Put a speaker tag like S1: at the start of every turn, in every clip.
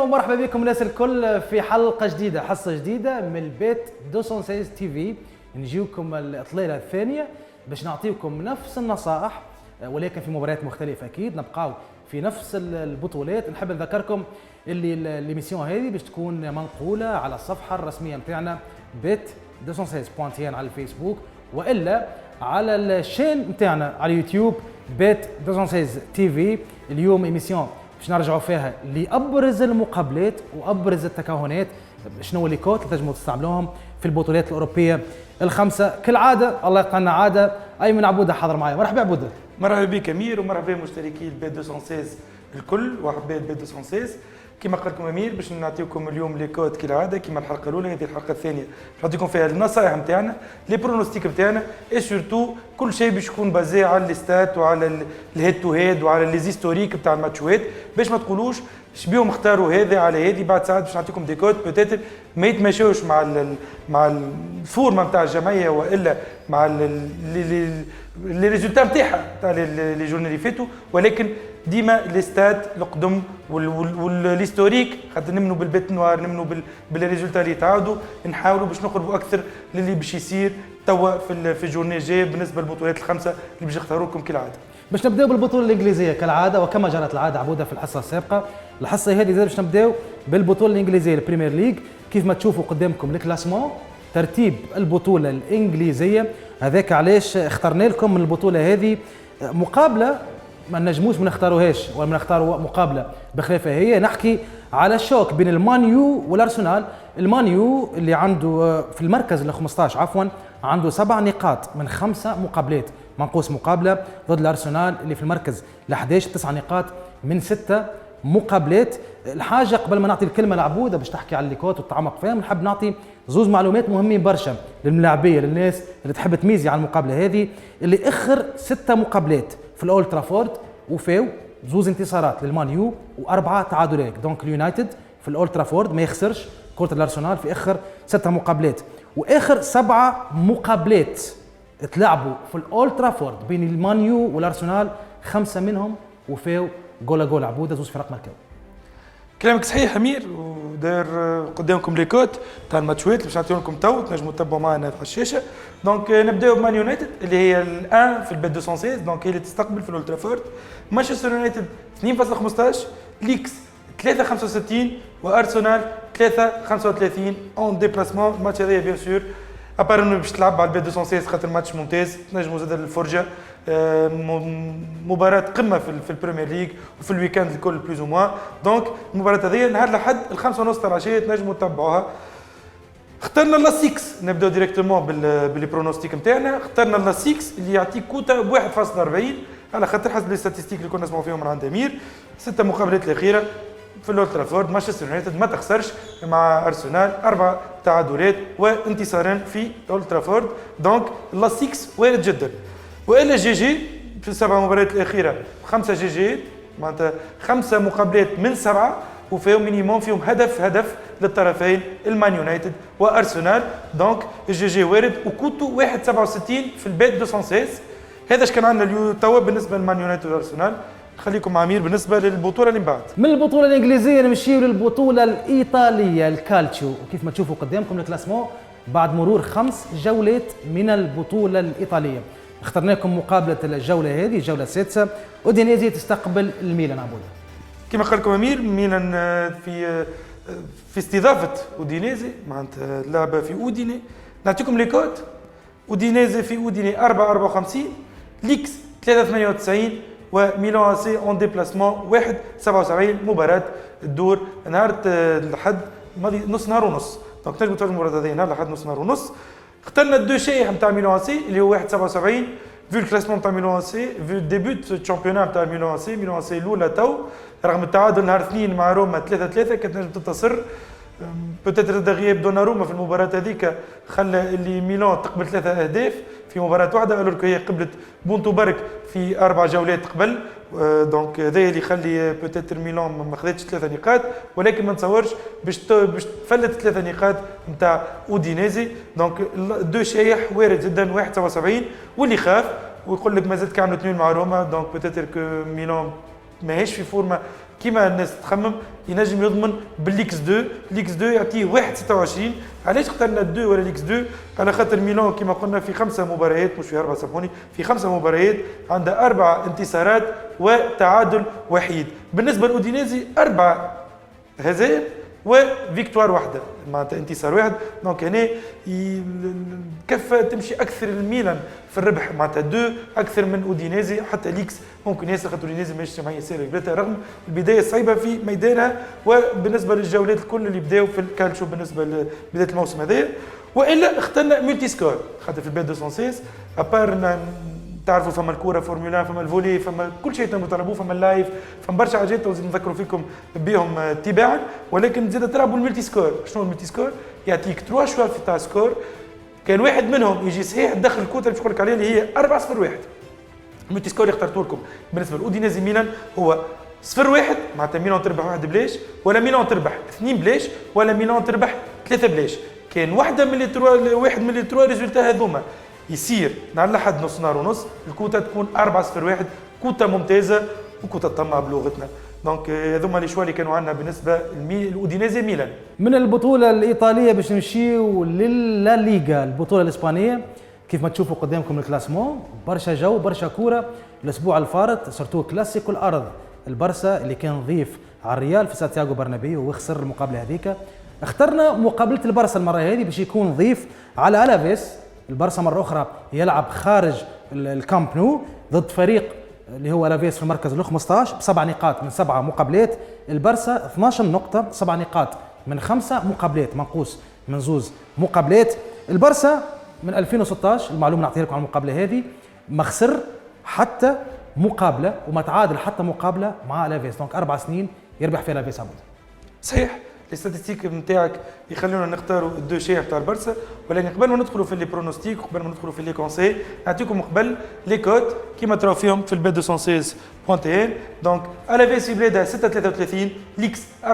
S1: ومرحبا بكم الناس الكل في حلقة جديدة، حصة جديدة من البيت 216 تي في. نجيوكم الإطلالة الثانية باش نعطيكم نفس النصائح ولكن في مباريات مختلفة. أكيد نبقاو في نفس البطولات. نحب نذكركم اللي الميسيون هذه باش تكون منقولة على الصفحة الرسمية متاعنا بيت 216.1 على الفيسبوك، وإلا على الشين متاعنا على يوتيوب بيت 216 تي في. اليوم ايميسيون باش نرجعوا فيها لابرز المقابلات وابرز التكهنات، شنو اللي كوت اللي تنجموا تستعملوهم في البطولات الاوروبيه الخمسه. كالعاده الله يقطعنا عاده، ايمن عبوده حاضر معايا. مرحبا عبوده.
S2: مرحبا بك امير، ومرحبا مشتركي البيت 216 الكل وحبايب البيت 216. كما قال لكم امير باش نعطيكم اليوم لي كود كالعاده كما الحلقه الاولى. هذه الحلقه الثانيه باش نعطيكم فيها النصائح نتاعنا، لي برونوستيك نتاعنا، اي سورتو كل شيء باش يكون بازي على ليستات وعلى الهيد تو هيد وعلى لي زيستوريك نتاع الماتشوات، باش ما تقولوش شبيهم اختاروا هذا على هذه. بعد ساعات باش نعطيكم دي كود بوتيتر ما يتماشاوش مع الفورمه نتاع الجمعيه والا مع لي ريزولتا نتاعها تاع لي جورني اللي فاتوا، ولكن ديما لي ستات القدم والهيستوريك، خاطر نمنوا بالبيت نوار، نمنوا بالريزولتا اللي تعاودوا، نحاولوا باش نقربوا اكثر للي باش يصير توا في الجورني الجايه بالنسبه للبطولات الخمسه اللي باش يختاروا لكم كالعاده.
S1: باش نبداو بالبطوله الانجليزيه كالعاده وكما جرت العاده عبوده في الحصه السابقه. الحصه هذه باش نبداو بالبطوله الانجليزيه البريمير ليج. كيف ما تشوفوا قدامكم الكلاسمون ترتيب البطوله الانجليزيه، هذاك علاش اخترنا لكم من البطوله هذه مقابله ما نجموش ما نختاروهاش ولا ما نختاروا مقابله بخلافها. هي نحكي على الشوك بين المانيو والارسنال. المانيو اللي عنده في المركز ال 15 عفوا عنده 7 نقاط من 5 مقابلات، منقوص مقابله ضد الارسنال اللي في المركز ال 11 9 نقاط من 6 مقابلات. الحاجه قبل ما نعطي الكلمه لعبوده باش تحكي على الليكوت والتعمق فيهم، نحب نعطي زوز معلومات مهمين برشا للملاعبيه، للناس اللي تحب تميزي على المقابله هذه. اللي اخر 6 مقابلات في الاولد ترافورد وفاو زوز انتصارات للمانيو و4 تعادلات. دونك اليونايتد في الاولد ترافورد ما يخسرش كرة الارسنال في اخر 6 مقابلات، واخر 7 مقابلات تلعبوا في الاولد ترافورد بين المانيو والارسنال 5 منهم وفاو جول عبوده زوز فرق مركاو.
S2: كلامك صحيح امير، وداير قدامكم لي كوت تاع الماتشوات اللي باش نعطيهم لكم تو تنجموا تتبعوا معنا على الشاشه. دونك نبداو بمان يونايتد اللي هي الان في البيت 216، دونك هي اللي تستقبل في الاولد ترافورد. مانشستر يونايتد 2.15، ليكس 3.65 وارسنال 3.35 اون ديبلاسمون. الماتش هذايا بيان سور ابار انه باش تلعب على البيت 216 خاطر ماتش ممتاز، تنجموا زاد الفرجه. مباراة قمة في البريمير ليج وفي الويكاند الكل بلوز او موان. دونك المباراة هذه نهار الأحد 5:30 تاع العشية تنجموا تتبعوها. اخترنا لا 6، نبداو ديريكتومون باللي برونوستيك نتاعنا. اخترنا لا 6 اللي يعطيك كوتا ب 1.40 على خاطر حسب لي ستاتستيك اللي كنا نسمعوا فيهم من عند امير. 6 مقابلات الأخيرة في الاولد ترافورد مانشستر يونايتد ما تخسرش مع ارسنال، 4 تعادلات وانتصارين في الاولد ترافورد. دونك لا 6 وارد جدا. والا جي جي في ال7 مباريات الاخيره 5 جي جي، معناتها 5 مقابلات من 7 وفيهم مينيموم فيهم هدف للطرفين المان يونايتد وارسنال. دونك الجي جي وارد وكوتو 1.67 في البيت 216. هذا اش كان عندنا توا بالنسبه للمان يونايتد وارسنال. خليكم مع امير بالنسبه للبطوله اللي من بعد.
S1: من البطوله الانجليزيه نمشيو للبطوله الايطاليه الكالتشيو. وكيف ما تشوفوا قدامكم الكلاسمون بعد مرور 5 جولات من البطوله الايطاليه، اخترنا لكم مقابله الجوله هذه الجوله السادسه. اودينيزي تستقبل الميلان عبوده.
S2: كما قال لكم امير، ميلان في استضافه اودينيزي، معناتها اللعبه في اوديني. نعطيكم لي كود. اودينيزي في اوديني 4.54، ليكس 3.98 وميلان سي اون ديبلاسمون 1.77. مباراه الدور نهار الحد نص نهار ونص. دونك تنجموا تفرجوا المباراه هذه نهار الحد نص نهار ونص. اخترنا الدو شيح نتاع ميلان سي اللي هو 1.77 في الكلاسمون نتاع ميلان سي، في الديبوت الشامبيونات نتاع ميلان سي. ميلان سي الاولى تو رغم التعادل نهار 2 مع روما 3-3 كانت نجم تنتصر. بوتيتر غياب دوناروما في المباراه هذيك خلى اللي ميلان تقبل 3 اهداف في مباراه واحده، الوغ هي قبلت بونتو برك في 4 جولات قبل. دونك هذا اللي يخلي بوتيتر ميلان ما خذتش 3 نقاط، ولكن ما نتصورش باش تفلت 3 نقاط نتاع اودينيزي. دونك دو شايح وارد جدا 1.77. واللي خاف ويقول لك مازال كانوا 2 مع روما، دونك بوتيتر كو ميلان ماهيش في فورمه كيما الناس تخمم ينجم يضمن بالاكس 2. الاكس 2 يعطيه 1.26. علاش اخترنا 2 ولا الاكس 2؟ على خاطر ميلان كيما قلنا في 5 مباريات مش في 4 سامحوني، في 5 مباريات عندها 4 انتصارات وتعادل وحيد. بالنسبه للاودينيزي 4 هزائم وفيكتوار واحده معناتها انتصار واحد. دونك هنا الكفه تمشي اكثر الميلان في الربح معناتها 2 اكثر من اودينيزي. حتى ليكس ممكن ياسر خاطر اودينيزي ماشي معايا سير جريتا رغم البدايه الصعيبه في ميدانها وبالنسبه للجولات الكل اللي بداوا في الكالتشو بالنسبه لبدايه الموسم هذايا. والا اخترنا ملتي سكور خاطر في البيت 216 ابار تعرفوا فما الكوره فورمولا فما الفولي فما كل شيء تنجموا تلعبوه فما اللايف فما برشا حاجات ونزيد نذكروا فيكم بهم تباعا. ولكن زاد تلعبوا الملتي سكور. شنو الملتي سكور؟ يعطيك 3 شوا في تاع سكور كان واحد منهم يجي صحيح تدخل الكوتا اللي نقول لك عليها اللي هي 4-0-1. الملتي سكور اللي اخترته لكم بالنسبه للاودينيزي ميلان هو 0-1 معناتها ميلان تربح 1 بلاش ولا ميلان تربح 2 بلاش ولا ميلان تربح 3 بلاش. كان واحد من اللي تروا ريزولتا هذوما يصير نهار الاحد نص نهار ونص الكوتا تكون 4-0-1 كوتا ممتازه وكوتا طمع بلغتنا. دونك هذوما لي شوا اللي كانوا عندنا بالنسبه للاودينيزي ميلان.
S1: من البطوله الايطاليه باش نمشيو للا ليغا البطوله الاسبانيه. كيف ما تشوفوا قدامكم الكلاسمون برشا جو برشا كوره. الاسبوع الفارط صرتوا كلاسيكو الارض البرسا اللي كان ضيف على الريال في سانتياغو برنابيو وخسر المقابله هذيك. اخترنا مقابله البرسا المره هذه باش يكون ضيف على الافيس. البرسا مره اخرى يلعب خارج الكامب نو ضد فريق اللي هو الافيس في المركز ال 15 ب7 نقاط من 7 مقابلات. البرسا 12 نقطه 7 نقاط من 5 مقابلات منقوص من 2 مقابلات. البرسا من 2016 المعلومه نعطيها لكم على المقابله هذه ما خسر حتى مقابله وما تعادل حتى مقابله مع الافيس. دونك 4 سنين يربح فيها الافيس عبود.
S2: صحيح الاستاتيستيك نتاعك يخلونا نختاروا الدو شير تاع البرسا. ولكن قبل ما ندخلوا في لي برونوستيك وقبل ما ندخلوا في لي كونساي نعطيكم قبل لي كوت كيما تراو فيهم في البيت 216.1. دونك الافيس في بلادها 6.33 ليكس 4.75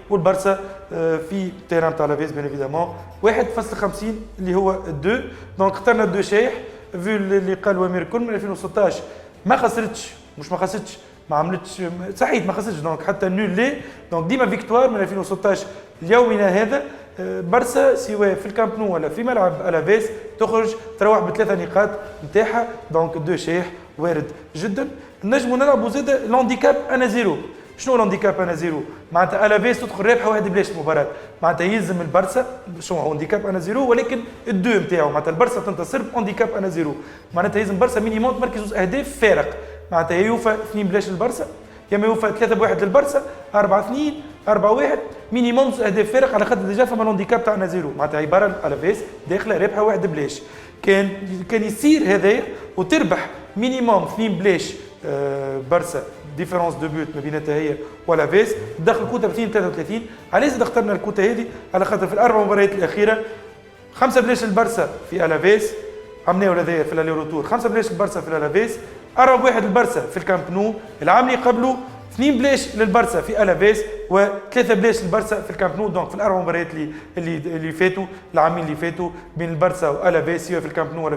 S2: والبرسا في تيران تاع الافيس بيان ايفيدامون 1.50 اللي هو الدو. دونك اخترنا الدو شيح في اللي قال وامير كل من 2016 ما خسرتش مش ما خسرتش ما عملتش صحيح ما خسرتش. دونك حتى نول لي دونك ديما فيكتوار من 2016 ليومنا هذا. برسا سواء في الكامب نو ولا في ملعب الافيس تخرج تروح ب3 نقاط نتاعها. دونك دو شيح وارد جدا. نجموا نلعبوا زاد الهانديكاب انا زيرو. شنو الهانديكاب انا زيرو؟ معناتها الافيس تدخل رابحه 1 بلاش المباراه معناتها يلزم البرسا شنو هانديكاب انا زيرو ولكن الدو نتاعو معناتها البرسا تنتصر بهانديكاب انا زيرو معناتها يلزم البرسا مينيموم تمركز 2 اهداف فارق معناتها يوفى 2 بلاش للبرسا يا ما يوفى 3-1 للبرسا 4-2 4-1 مينيموم اهداف فارق على خاطر ديجا فما الهانديكاب تاعنا زيرو معناتها عباره الافيس داخله رابحه 1 بلاش. كان يصير هذايا وتربح مينيموم 2 بلاش برسا ديفيرونس دو بوت ما بيناتها هي والافيس دخل كوتا ب 33. علاش اخترنا الكوتا هذه؟ على خاطر في الاربع مباريات الاخيره 5 بلاش البرسا في الافيس عملناه هذايا في الالي روتور 5 بلاش البرسا في الافيس 4-1 البرسا في الكامب نو. العام اللي قبله 2 بلاش للبرسا في الافيس و3 بلاش للبرسا في الكامب نو. دونك في الاربع مباريات اللي فاتوا العامين اللي فاتوا بين البرسا والافيس سواء في الكامب نو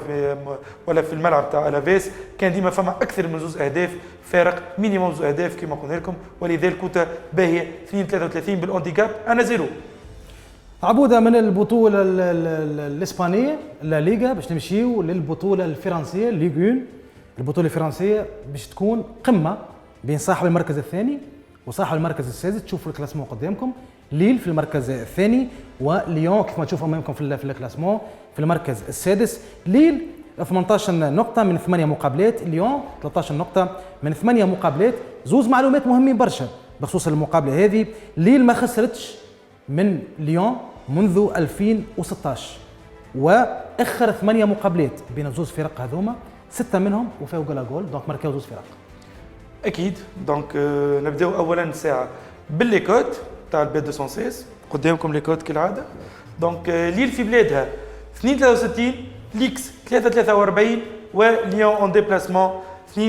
S2: ولا في الملعب تاع الافيس كان ديما فما اكثر من 2 اهداف فارق مينيموم 2 اهداف كما قلنا لكم. ولذلك كوتا باهيه 2.33 بالهانديكاب انا زيرو.
S1: عبوده من البطوله الاسبانيه لا ليغا باش نمشيو للبطوله الفرنسيه ليغون. البطوله الفرنسيه باش تكون قمه بين صاحب المركز الثاني وصاحب المركز السادس. تشوفوا الكلاسمون قدامكم ليل في المركز الثاني وليون كيف ما تشوفوا امامكم في الكلاسمون في المركز السادس. ليل 18 نقطة من 8 مقابلات. ليون 13 نقطة من 8 مقابلات. زوز معلومات مهمين برشا بخصوص المقابلة هذه. ليل ما خسرتش من ليون منذ 2016 واخر 8 مقابلات بين زوز فرق هذوما 6 منهم وفاو جول جول. دونك ماركاو زوز فرق
S2: اكيد. دونك نبداو اولا ساعه باللي كوت تاع البيت 216 قدامكم لي كوت كالعاده. دونك ليل في بلادها 2.63 ليكس 3.43 وليون اون ديبلاسمون 2.73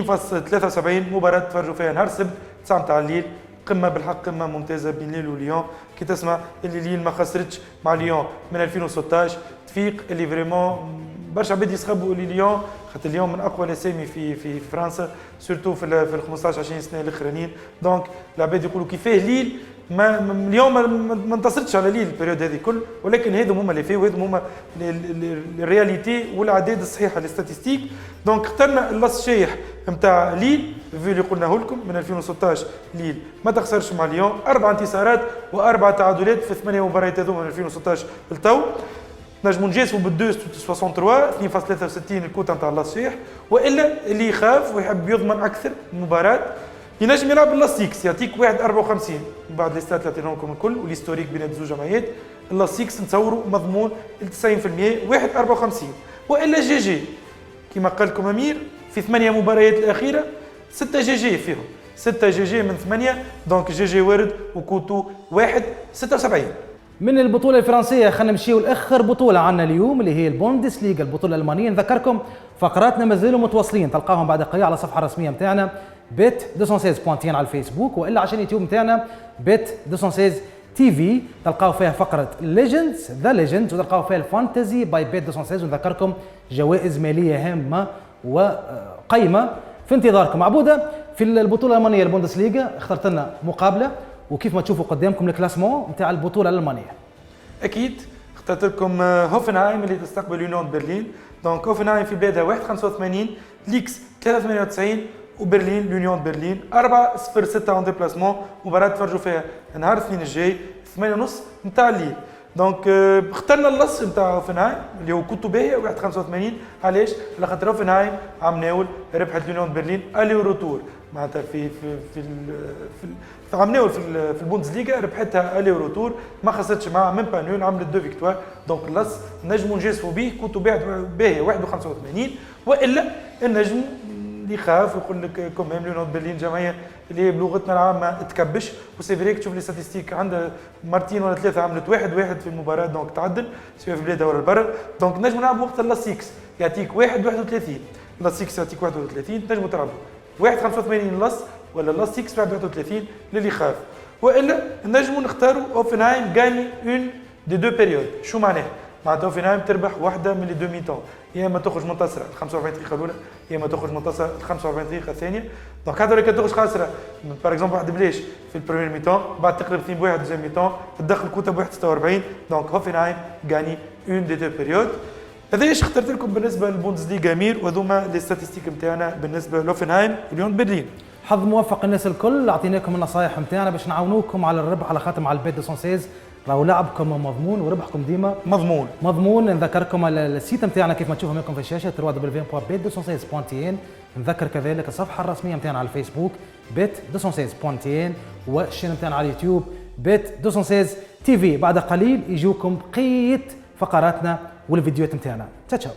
S2: مباراه تفرجوا فيها نهار السبت 9 تاع الليل. قمه بالحق قمه ممتازه بين ليل وليون. كي تسمع اللي ليل ما خسرتش مع ليون من 2016 تفيق اللي فريمون برشا عباد يسخبوا لليون، خاطر اليوم من اقوى الاسامي في فرنسا، سورتو في ال 15 20 سنه الاخرانيين. دونك العباد يقولوا كيفاه ليل اليوم ما انتصرتش على ليل البريود هذه كل، ولكن هذم هما اللي فيه وهذم هما الرياليتي والاعداد الصحيحه للستاتستيك. دونك اخترنا اللص شايح نتاع ليل في اللي قلناه لكم من 2016. ليل ما تخسرش مع ليون، 4 انتصارات و4 تعادلات في 8 مباريات هذوما من 2016 للتو. نجموا نجازفوا بال 2.63 الكوتا نتاع اللص شايح. والا اللي يخاف ويحب يضمن اكثر المباراه ينجم يلعب اللاسيكس، يعطيك 1.54 من بعد لي ستات اللي عطيناهم لكم الكل والهيستوريك بين زوج جمعيات. اللاسيكس نتصوروا مضمون ل 90% 1.54. والا جي جي كما قال لكم امير في 8 مباريات الاخيره 6 جي جي فيهم، 6 جي جي من 8. دونك جي جي وارد وكوتو 1.76.
S1: من البطولة الفرنسية خلينا نمشيو لآخر بطولة عندنا اليوم اللي هي البوندسليغا، البطولة الألمانية. نذكركم فقراتنا مازالوا متواصلين، تلقاهم بعد قليل على الصفحة الرسمية نتاعنا بيت 216 على الفيسبوك، والا عشان اليوتيوب نتاعنا بيت 216 تي في. تلقاو فيها فقرة ليجندز ذا ليجندز، وتلقاو فيها الفانتزي باي بيت 216. ونذكركم جوائز مالية هامة وقيمة في انتظاركم. عبودة في البطولة الألمانية البوندسليغا اخترت لنا مقابلة، وكيف ما تشوفوا قدامكم الكلاسمون نتاع البطولة الألمانية.
S2: اكيد اخترت لكم هوفنهايم اللي تستقبل يونيون برلين. دونك هوفنهايم في بلادها 1.85، ليكس 3.98، وبرلين لونيون برلين 4-0-6 اون ديبلاسمون. مباراة تفرجوا فيها نهار الاثنين الجاي 8:30 نتاع الليل. دونك اخترنا اللص نتاع هوفنهايم اللي هو كوتو باهيه 1.85. علاش؟ على خاطر هوفنهايم عام ناول ربحت لونيون برلين الي وروتور، معناتها في عام ناول في البوندسليغا ربحتها الي وروتور، ما خسرتش معها من با نول، عملت 2 فيكتوار. دونك اللص نجموا نجازفوا به كوتو باهيه 1.85. والا النجم اللي يخاف ويقول لك كوميم لونيون برلين جمعيه اللي بلغتنا العامه تكبش. وسي فريك تشوف لي ستاتستيك عندها مرتين ولا ثلاثه عملت 1-1 في المباراه، دونك تعدل سواء في بلادها ولا برا. دونك نجموا نلعبوا وقت اللاسيكس يعطيك 1.31، اللاسيكس يعطيك 31، تنجموا تلعبوا 1.85 اللص ولا اللاسيكس 1.31 للي يخاف. والا نجموا نختاروا اوفنهايم غاني اون دي دو بيريود. شو معناه؟ معناتها هوفنهايم تربح واحده من لي دو ميتون، يا اما تخرج منتصره ال 45 دقيقه الاولى، يا اما تخرج منتصره ال 45 دقيقه الثانيه. دونك حتى لو كانت تخرج خاسره باغ اكزومبل واحد بلاش في البريمير ميتون، بعد تقلب 2-1 دوزيام ميتون تدخل كوتا ب 1.46. دونك هوفنهايم غاني اون دي دو بيريود. هذا ايش اخترت لكم بالنسبه للبوندسليغا امير، وهذوما لي ستاتستيك نتاعنا بالنسبه لهوفنهايم وليون برلين.
S1: حظ موفق الناس الكل، اعطيناكم النصائح نتاعنا باش نعاونوكم على الربح، على خاطر مع البيت 216 راهو لعبكم مضمون وربحكم ديما مضمون. نذكركم السيت نتاعنا كيف ما تشوفوا معكم في الشاشه www.bet216.tn. نذكر كذلك الصفحه الرسميه نتاعنا على الفيسبوك bet216.tn، والشانل نتاعنا على اليوتيوب bet216 تي في. بعد قليل يجوكم بقيه فقراتنا والفيديوهات نتاعنا. تشاو.